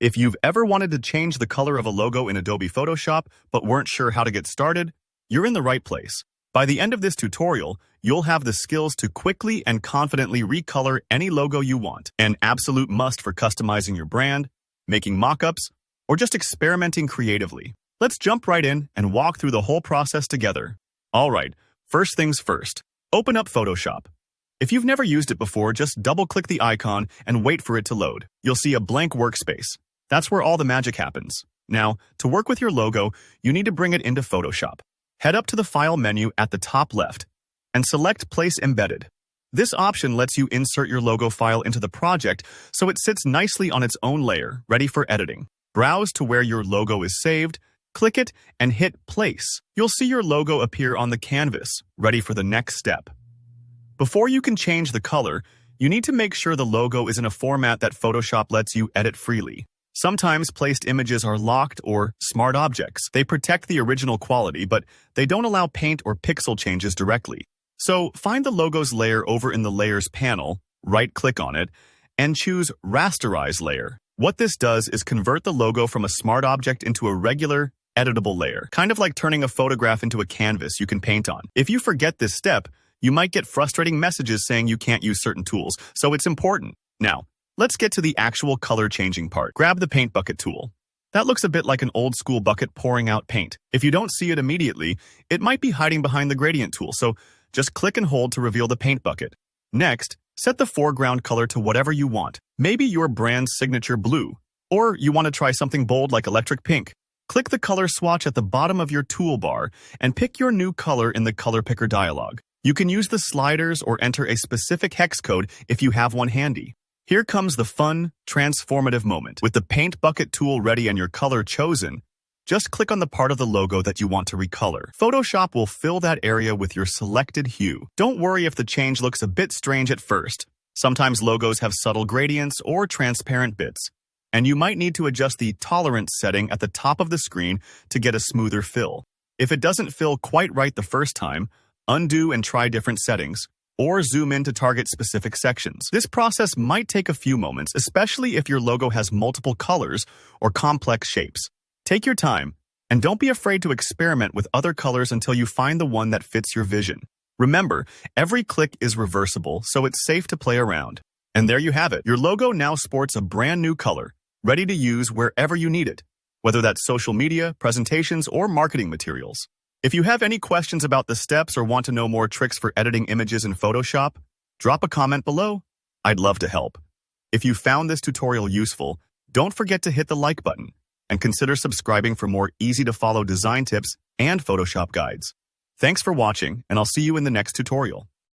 If you've ever wanted to change the color of a logo in Adobe Photoshop but weren't sure how to get started, you're in the right place. By the end of this tutorial, you'll have the skills to quickly and confidently recolor any logo you want, an absolute must for customizing your brand, making mock-ups, or just experimenting creatively. Let's jump right in and walk through the whole process together. Alright, first things first, open up Photoshop. If you've never used it before, just double-click the icon and wait for it to load. You'll see a blank workspace. That's where all the magic happens. Now, to work with your logo, you need to bring it into Photoshop. Head up to the File menu at the top left and select Place Embedded. This option lets you insert your logo file into the project so it sits nicely on its own layer, ready for editing. Browse to where your logo is saved, click it, and hit Place. You'll see your logo appear on the canvas, ready for the next step. Before you can change the color, you need to make sure the logo is in a format that Photoshop lets you edit freely. Sometimes placed images are locked or smart objects. They protect the original quality, but they don't allow paint or pixel changes directly. So find the logo's layer over in the Layers panel, right-click on it, and choose Rasterize Layer. What this does is convert the logo from a smart object into a regular, editable layer, kind of like turning a photograph into a canvas you can paint on. If you forget this step, you might get frustrating messages saying you can't use certain tools, so it's important. Now, let's get to the actual color changing part. Grab the paint bucket tool. That looks a bit like an old school bucket pouring out paint. If you don't see it immediately, it might be hiding behind the gradient tool, so just click and hold to reveal the paint bucket. Next, set the foreground color to whatever you want. Maybe your brand's signature blue, or you want to try something bold like electric pink. Click the color swatch at the bottom of your toolbar and pick your new color in the color picker dialog. You can use the sliders or enter a specific hex code if you have one handy. Here comes the fun, transformative moment. With the paint bucket tool ready and your color chosen, just click on the part of the logo that you want to recolor. Photoshop will fill that area with your selected hue. Don't worry if the change looks a bit strange at first. Sometimes logos have subtle gradients or transparent bits, and you might need to adjust the tolerance setting at the top of the screen to get a smoother fill. If it doesn't fill quite right the first time, undo and try different settings, or zoom in to target specific sections. This process might take a few moments, especially if your logo has multiple colors or complex shapes. Take your time, and don't be afraid to experiment with other colors until you find the one that fits your vision. Remember, every click is reversible, so it's safe to play around. And there you have it. Your logo now sports a brand new color, ready to use wherever you need it, whether that's social media, presentations, or marketing materials. If you have any questions about the steps or want to know more tricks for editing images in Photoshop, drop a comment below. I'd love to help. If you found this tutorial useful, don't forget to hit the like button and consider subscribing for more easy-to-follow design tips and Photoshop guides. Thanks for watching, and I'll see you in the next tutorial.